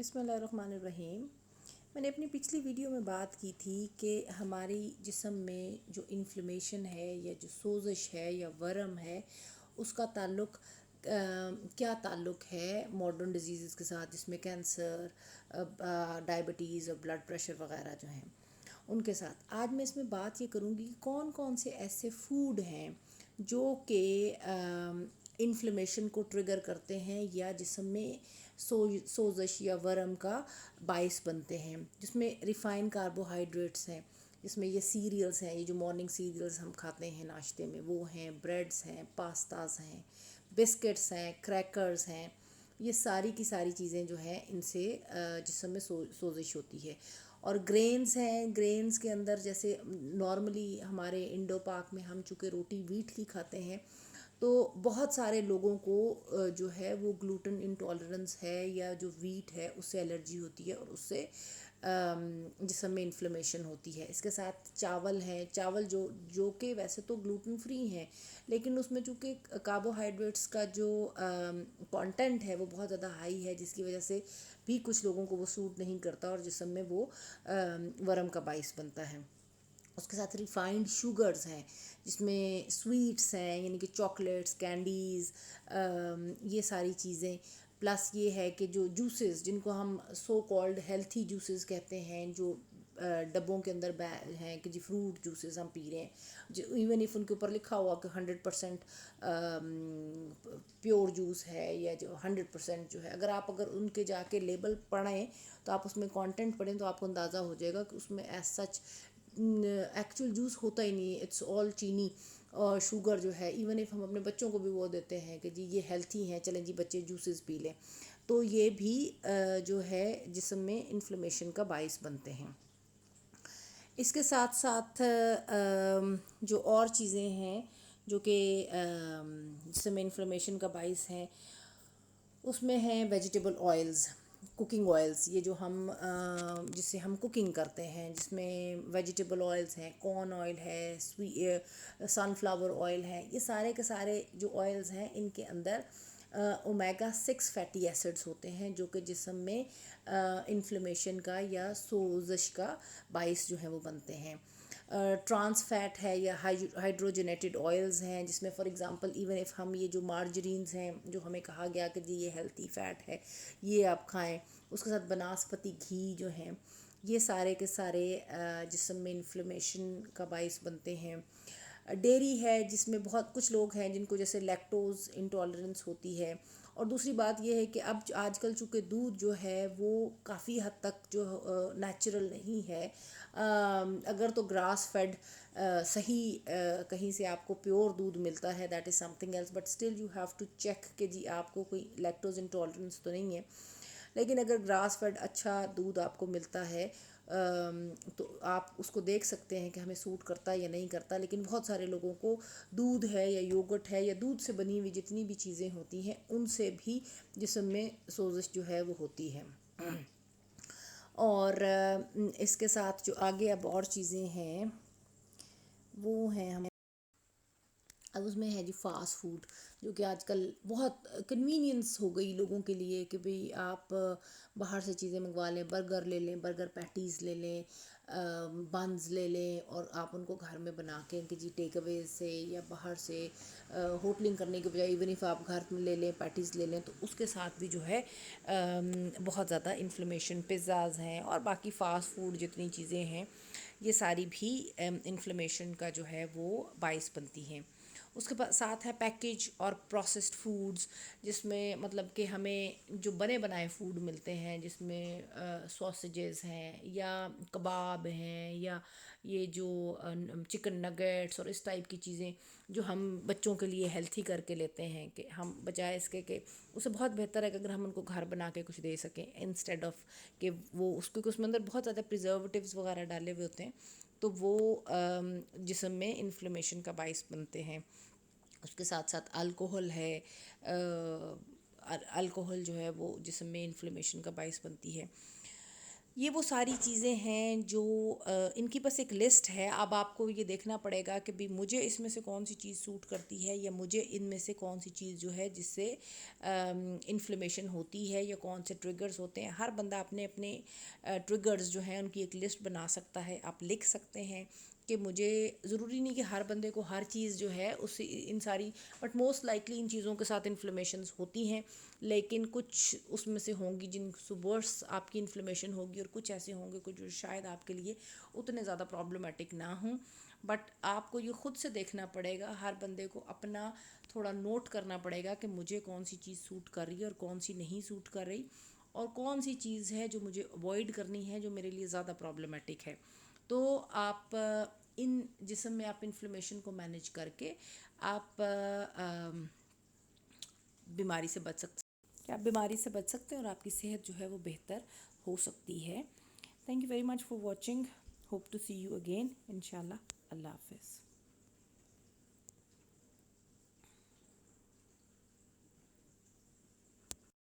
बिस्मिल्लाहिर्रहमानिर्रहीम। मैंने अपनी पिछली वीडियो में बात की थी कि हमारी जिस्म में जो इन्फ्लेमेशन है या जो सोज़श है या वरम है उसका ताल्लुक़ क्या ताल्लुक़ है मॉडर्न डिजीज़ के साथ, जिसमें कैंसर, डायबिटीज़ और ब्लड प्रेशर वग़ैरह जो हैं उनके साथ। आज मैं इसमें बात ये करूँगी कि कौन कौन से ऐसे फूड हैं जो कि इन्फ्लेमेशन को ट्रिगर करते हैं या जिस्म में सोज़श या वरम का बाइस बनते हैं, जिसमें रिफ़ाइन कार्बोहाइड्रेट्स हैं, जिसमें ये सीरियल्स हैं, ये जो मॉर्निंग सीरियल्स हम खाते हैं नाश्ते में वो हैं, ब्रेड्स हैं, पास्तास हैं, बिस्किट्स हैं, क्रैकर्स हैं। ये सारी की सारी चीज़ें जो हैं इनसे जिस्म में सोज़श होती है। और ग्रेन्स हैं, ग्रेन्स के अंदर जैसे नॉर्मली हमारे इंडो पाक में हम चूँकि रोटी वीट की खाते हैं तो बहुत सारे लोगों को जो है वो ग्लूटेन इंटॉलरेंस है या जो वीट है उससे एलर्जी होती है और उससे जिस्म में इन्फ्लेमेशन होती है। इसके साथ चावल हैं, चावल जो कि वैसे तो ग्लूटेन फ्री हैं लेकिन उसमें चूँकि कार्बोहाइड्रेट्स का जो कंटेंट है वो बहुत ज़्यादा हाई है, जिसकी वजह से भी कुछ लोगों को वो सूट नहीं करता और जिस्म में वो वरम का बाइस बनता है। उसके साथ रिफ़ाइंड शुगर्स हैं, जिसमें स्वीट्स हैं यानी कि चॉकलेट्स, कैंडीज़, ये सारी चीज़ें। प्लस ये है कि जो जूसेस जिनको हम सो कॉल्ड हेल्थी जूसेस कहते हैं, जो डब्बों के अंदर हैं कि जी फ्रूट जूसेस हम पी रहे हैं, जो इवन इफ़ उनके ऊपर लिखा हुआ कि 100% प्योर जूस है या जो 100% जो है, अगर उनके जाके लेबल पढ़ें तो आप उसमें कंटेंट पढ़ें तो आपको अंदाज़ा हो जाएगा कि उसमें एज सच एक्चुअल जूस होता ही नहीं है, इट्स ऑल चीनी और शुगर जो है। इवन इफ़ हम अपने बच्चों को भी वो देते हैं कि जी ये हेल्थी हैं, चलें जी बच्चे जूसेस पी लें, तो ये भी जो है जिस्म में इन्फ्लेमेशन का बाइस बनते हैं। इसके साथ साथ जो और चीज़ें हैं जो कि जिस्म में इन्फ्लेमेशन का बाइस हैं उसमें हैं वेजिटेबल ऑयल्स, कुकिंग ऑयल्स, ये जो हम जिससे हम कुकिंग करते हैं, जिसमें वेजिटेबल ऑयल्स हैं, कॉर्न ऑयल है, सनफ्लावर ऑयल है, ये सारे के सारे जो ऑयल्स हैं इनके अंदर ओमेगा 6 फैटी एसिड्स होते हैं जो कि जिस्म में इन्फ्लेमेशन का या सोज़श का बाइस जो है वो बनते हैं। ट्रांस फैट है या हाइड्रोजनेटेड ऑयल्स हैं, जिसमें फॉर एग्जांपल इवन इफ़ हम ये जो मार्जरीन्स हैं जो हमें कहा गया कि जी ये हेल्थी फ़ैट है ये आप खाएं, उसके साथ बनास्पति घी जो हैं ये सारे के सारे जिस्म में इन्फ्लेमेशन का बाइस बनते हैं। डेयरी है जिसमें बहुत कुछ लोग हैं जिनको जैसे लैक्टोज़ इंटॉलरेंस होती है। और दूसरी बात यह है कि अब आजकल चूँकि दूध जो है वो काफ़ी हद तक जो नेचुरल नहीं है, अगर तो ग्रास फेड सही कहीं से आपको प्योर दूध मिलता है that is something else, but still you have to check कि जी आपको कोई लैक्टोज़ इंटॉलरेंस तो नहीं है। लेकिन अगर ग्रास फेड अच्छा दूध आपको मिलता है तो आप उसको देख सकते हैं कि हमें सूट करता है या नहीं करता। लेकिन बहुत सारे लोगों को दूध है या योगर्ट है या दूध से बनी हुई जितनी भी चीज़ें होती हैं उनसे भी जिस्म में सोज़श जो है वो होती है। और इसके साथ जो आगे अब और चीज़ें हैं वो हैं हम अब उसमें है जी फ़ास्ट फूड, जो कि आजकल बहुत कन्वीनियंस हो गई लोगों के लिए कि भाई आप बाहर से चीज़ें मंगवा लें, बर्गर ले लें, बर्गर पैटीज़ ले लें, बन्स ले लें और आप उनको घर में बना के कि जी टेक अवे से या बाहर से होटलिंग करने के बजाय इवन इफ़ आप घर में ले लें, पैटीज़ ले लें, तो उसके साथ भी जो है बहुत ज़्यादा इन्फ्लेमेशन, पिज़्ज़ाज़ हैं और बाकी फ़ास्ट फूड जितनी चीज़ें हैं ये सारी भी इन्फ्लेमेशन का जो है वो बाइस बनती हैं। उसके साथ है पैकेज और प्रोसेस्ड फूड्स, जिसमें मतलब कि हमें जो बने बनाए फूड मिलते हैं जिसमें सॉसेजेस हैं या कबाब हैं या ये जो चिकन नगेट्स और इस टाइप की चीज़ें जो हम बच्चों के लिए हेल्थी करके लेते हैं, कि हम बजाय इसके कि उसे बहुत बेहतर है कि अगर हम उनको घर बना के कुछ दे सकें इंस्टेड ऑफ कि वो उसके उसमें अंदर बहुत ज़्यादा प्रिजर्वेटिव्स वगैरह डाले हुए होते हैं तो वो जिस्म में इन्फ्लेमेशन का बाइस बनते हैं। उसके साथ साथ अल्कोहल है, अल्कोहल जो है वो जिस्म में इन्फ्लेमेशन का बाइस बनती है। ये वो सारी चीज़ें हैं जो इनकी बस एक लिस्ट है। अब आपको ये देखना पड़ेगा कि भी मुझे इसमें से कौन सी चीज़ सूट करती है, या मुझे इनमें से कौन सी चीज़ जो है जिससे इन्फ्लेमेशन होती है, या कौन से ट्रिगर्स होते हैं। हर बंदा अपने अपने ट्रिगर्स जो हैं उनकी एक लिस्ट बना सकता है। आप लिख सकते हैं कि मुझे ज़रूरी नहीं कि हर बंदे को हर चीज़ जो है उससे इन सारी, बट मोस्ट लाइकली इन चीज़ों के साथ इन्फ्लेमेशंस होती हैं, लेकिन कुछ उसमें से होंगी जिन वर्स आपकी इन्फ्लेमेशन होगी, और कुछ ऐसे होंगे कुछ जो शायद आपके लिए उतने ज़्यादा प्रॉब्लमेटिक ना हों। बट आपको ये खुद से देखना पड़ेगा, हर बंदे को अपना थोड़ा नोट करना पड़ेगा कि मुझे कौन सी चीज़ सूट कर रही है और कौन सी नहीं सूट कर रही, और कौन सी चीज़ है जो मुझे अवॉइड करनी है जो मेरे लिए ज़्यादा प्रॉब्लमेटिक है। तो आप इन जिस्म में आप इन्फ्लेमेशन को मैनेज करके आप बीमारी से बच सकते हैं। आप बीमारी से बच सकते हैं और आपकी सेहत जो है वो बेहतर हो सकती है। Thank you very much for watching. Hope to see you again इंशाल्लाह। अल्लाह हाफिज़।